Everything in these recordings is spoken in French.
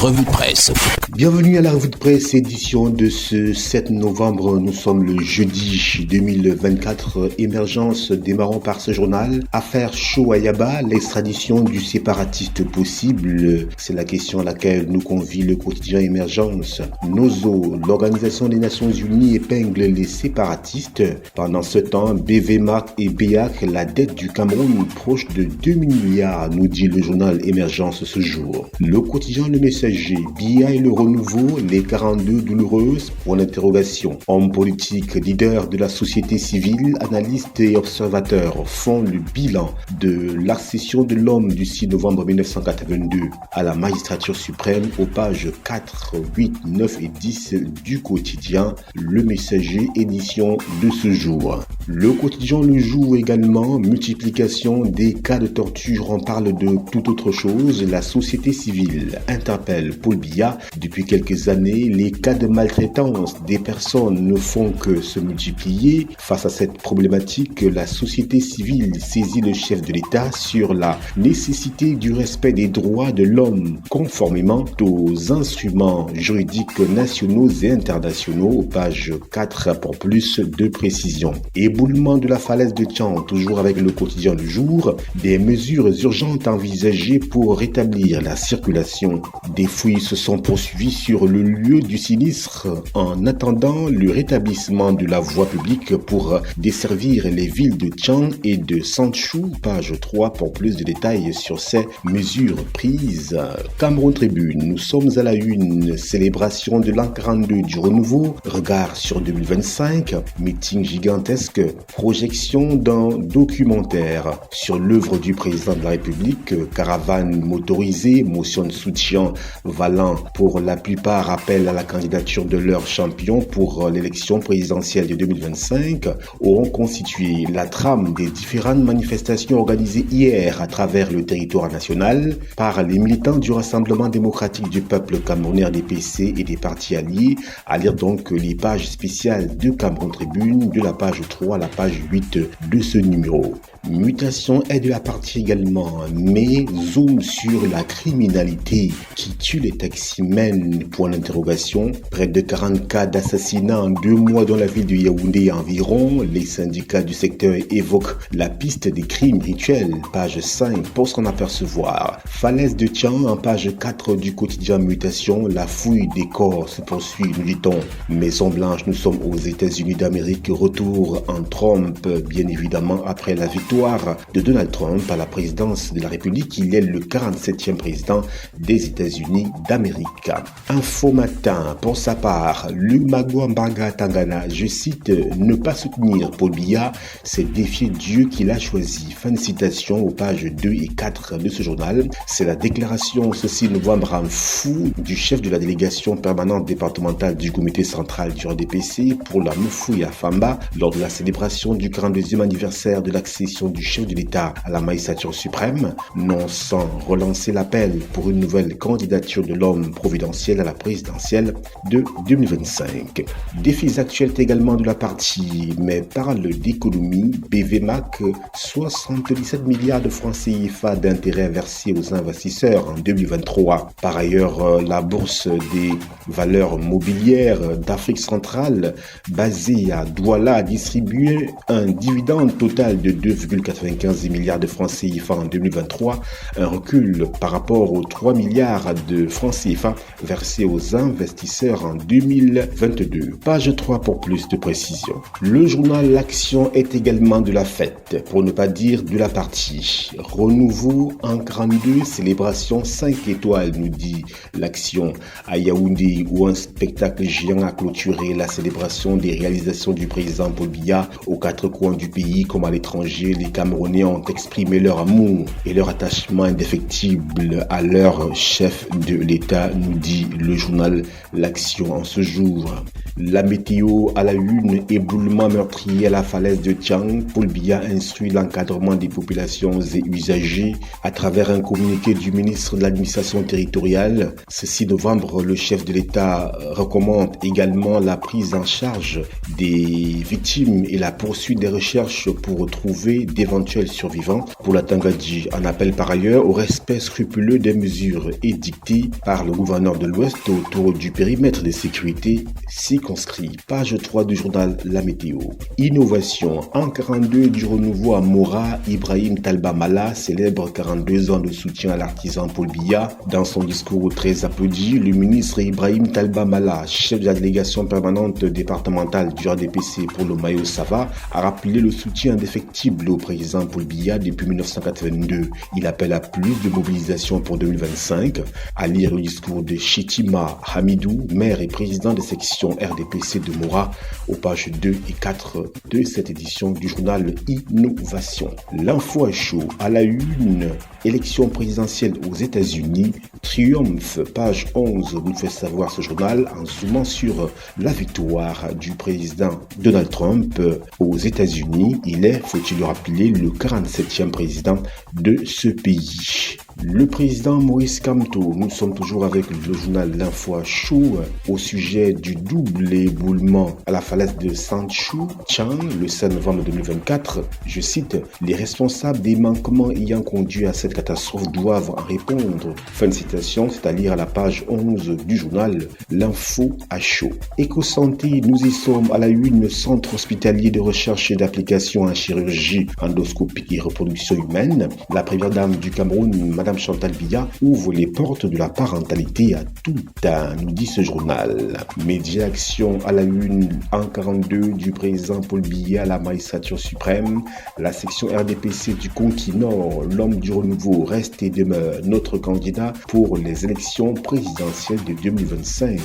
revue de presse. Bienvenue à la revue de presse, édition de ce 7 novembre. Nous sommes le jeudi 2024. Émergence démarrant par ce journal. Affaire Cho Ayaba, l'extradition du séparatiste possible. C'est la question à laquelle nous convie le quotidien Émergence. Nozo, l'Organisation des Nations Unies, épingle les séparatistes. Pendant ce temps, BVMAC et BEAC, la dette du Cameroun proche de 2 milliards, nous dit le journal Émergence ce jour. Le quotidien Le Messager, BIA et le renouveau, les 42 douloureuses, pour l'interrogation. Hommes politiques, leaders de la société civile, analystes et observateurs font le bilan de l'accession de l'homme du 6 novembre 1982 à la magistrature suprême aux pages 4, 8, 9 et 10 du quotidien Le Messager, édition de ce jour. Le quotidien Le Jour également, multiplication des cas de torture, on parle de toute autre chose. La société civile interpelle Paul Biya. Depuis quelques années, les cas de maltraitance des personnes ne font que se multiplier. Face à cette problématique, la société civile saisit le chef de l'État sur la nécessité du respect des droits de l'homme conformément aux instruments juridiques nationaux et internationaux, page 4 pour plus de précision. Éboulement de la falaise de Tian, toujours avec le quotidien du jour, des mesures urgentes envisagées pour rétablir la circulation. Des fouilles se sont poursuivies sur le lieu du sinistre en attendant le rétablissement de la voie publique pour desservir les villes de Tian et de Sandchou, page 3 pour plus de détails sur ces mesures prises. Cameroun Tribune, nous sommes à la une, célébration de l'an 42 du renouveau, regard sur 2025, meeting gigantesque, projection d'un documentaire sur l'œuvre du président de la République, caravane motorisée, motion de soutien valant pour la plupart appel à la candidature de leur champion pour l'élection présidentielle de 2025, auront constitué la trame des différentes manifestations organisées hier à travers le territoire national par les militants du Rassemblement démocratique du peuple camerounais RDPC et des partis alliés. À lire donc les pages spéciales de Cameroun Tribune de la page 3 à la page 8 de ce numéro. Mutation est de la partie également, mais zoom sur la criminalité qui tue les taximens, point d'interrogation. Près de 40 cas d'assassinats en 2 mois dans la ville de Yaoundé environ. Les syndicats du secteur évoquent la piste des crimes rituels, page 5 pour s'en apercevoir. Falaise de Tian, en page 4 du quotidien Mutation, la fouille des corps se poursuit, nous dit-on. Maison Blanche, nous sommes aux États-Unis d'Amérique, retour en Trump, bien évidemment après la victoire de Donald Trump à la présidence de la République. Il est le 47e président des États-Unis d'Amérique. Info Matin, pour sa part, Lumagwa Mbaga Tangana, je cite, ne pas soutenir Paul Biya, c'est défier Dieu qu'il a choisi. Fin de citation aux pages 2 et 4 de ce journal. C'est la déclaration ce 6 novembre en fou du chef de la délégation permanente départementale du comité central du RDPC pour la Mufouya Famba lors de la célébration du 42e anniversaire de l'accession du chef de l'État à la magistrature suprême, non sans relancer l'appel pour une nouvelle candidature de l'homme providentiel à la présidentielle de 2025. Défis actuels également de la partie, mais parle d'économie. BVMAC, 77 milliards de francs CFA d'intérêts versés aux investisseurs en 2023. Par ailleurs, la bourse des valeurs mobilières d'Afrique centrale, basée à Douala, a distribué un dividende total de 2,95 milliards de francs CFA en 2023, un recul par rapport aux 3 milliards de francs CFA versés aux investisseurs en 2022. Page 3 pour plus de précision. Le journal L'Action est également de la fête, pour ne pas dire de la partie. Renouveau en 42, célébration 5 étoiles, nous dit L'Action. À Yaoundé, où un spectacle géant a clôturé la célébration des réalisations du président Paul Biya aux 4 coins du pays comme à l'étranger, les Camerounais ont exprimé leur amour et leur attachement indéfectible à leur chef de l'État, nous dit le journal L'Action en ce jour. La météo à la une, éboulement meurtrier à la falaise de Tian. Paul Biya instruit l'encadrement des populations et usagers à travers un communiqué du ministre de l'administration territoriale. Ce 6 novembre, le chef de l'État recommande également la prise en charge des victimes et la poursuite des recherches pour retrouver d'éventuels survivants. Pour la Tangadji, en appelle par ailleurs au respect scrupuleux des mesures édictées arrêté par le gouverneur de l'Ouest autour du périmètre de sécurité circonscrit. Page 3 du journal La Météo. Innovation. En 42 du renouveau à Mora, Ibrahim Talba Mala célèbre 42 ans de soutien à l'artisan Paul Biya. Dans son discours très applaudi, le ministre Ibrahim Talba Mala, chef de la délégation permanente départementale du RDPC pour le Mayo Sava, a rappelé le soutien indéfectible au président Paul Biya depuis 1982. Il appelle à plus de mobilisation pour 2025. À lire le discours de Chitima Hamidou, maire et président de section RDPC de Mora, aux pages 2 et 4 de cette édition du journal Innovation. L'info à chaud à la une. Élection présidentielle aux États-Unis, triomphe, page 11 nous fait savoir ce journal en zoomant sur la victoire du président Donald Trump aux États-Unis. Il est, faut-il le rappeler, le 47e président de ce pays. Le président Maurice Kamto, nous sommes toujours avec le journal L'Info à chaud au sujet du double éboulement à la falaise de Sanchu Chang le 7 novembre 2024. Je cite, les responsables des manquements ayant conduit à cette catastrophe doivent en répondre. Fin de citation, c'est à lire à la page 11 du journal L'Info à chaud. Éco-santé, nous y sommes à la une, centre hospitalier de recherche et d'application en chirurgie endoscopique et reproduction humaine. La première dame du Cameroun, Madame Chantal Biya, ouvre les portes de la parentalité à tout âge, nous dit ce journal. Média Action à la une en 42 du président Paul Biya à la magistrature suprême. La section RDPC du Conquis Nord, l'homme du renouveau reste et demeure notre candidat pour les élections présidentielles de 2025.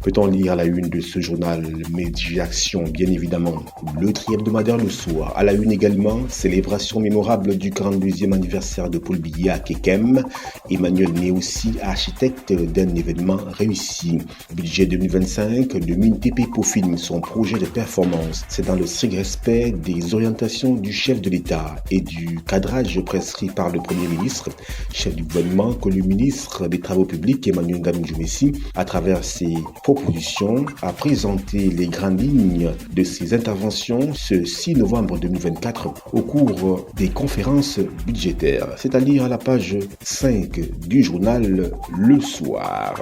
Peut-on lire à la une de ce journal Média Action, bien évidemment. Le tri-hebdomadaire le soir. À la une également, célébration mémorable du 42e anniversaire de Paul Biya à Kekem. Emmanuel Né aussi architecte d'un événement réussi. Budget 2025, le MINTP peaufine son projet de performance. C'est dans le strict respect des orientations du chef de l'État et du cadrage prescrit par le Premier ministre, chef du gouvernement, que le ministre des Travaux publics, Emmanuel Ngamou-Djoumessi, à travers ses propositions, a présenté les grandes lignes de ses interventions ce 6 novembre 2024 au cours des conférences budgétaires. C'est à lire à la page 5 du journal Le Soir.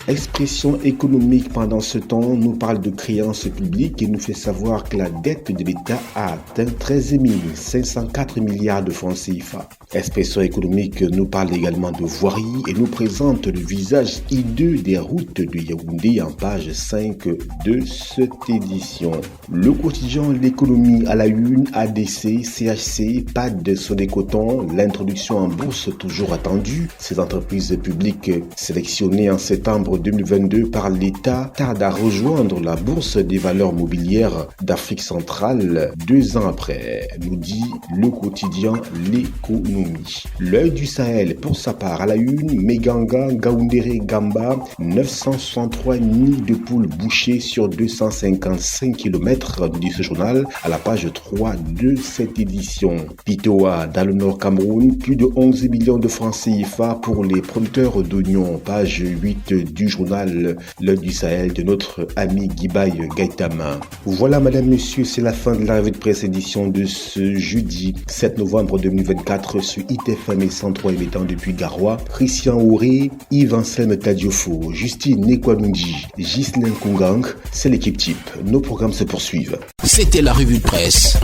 Expression économique pendant ce temps nous parle de créances publiques et nous fait savoir que la dette de l'État a atteint 13 504 milliards de francs CFA. Expression économique nous parle également de voirie et nous présente le visage hideux des routes de Yaoundé en page 5 de cette édition. Le quotidien L'économie à la une, ADC, CHC, PAD, Sodécoton, l'introduction en bourse toujours attendue. Ces entreprises publiques sélectionnées en septembre 2022 par l'État tardent à rejoindre la bourse des valeurs mobilières d'Afrique centrale 2 ans après, nous dit le quotidien L'économie. L'œil du Sahel, pour sa part, à la une, Meganga, Gaoundéré, Gamba, 963 nids de poules bouchées sur 255 km, dit ce journal, à la page 3 de cette édition. Pitoa, dans le Nord Cameroun, plus de 11 millions de francs CFA pour les producteurs d'oignons, page 8 du journal L'œil du Sahel de notre ami Guibaï Gaïtama. Voilà, madame, monsieur, c'est la fin de la revue de presse édition de ce jeudi 7 novembre 2024 sur ITFM et 103 émettant depuis Garoua. Christian Auré, Yves Anselme Tadiofo, Justine Nekwanunji, Ghislain Kungang, c'est l'équipe type. Nos programmes se poursuivent. C'était la revue de presse.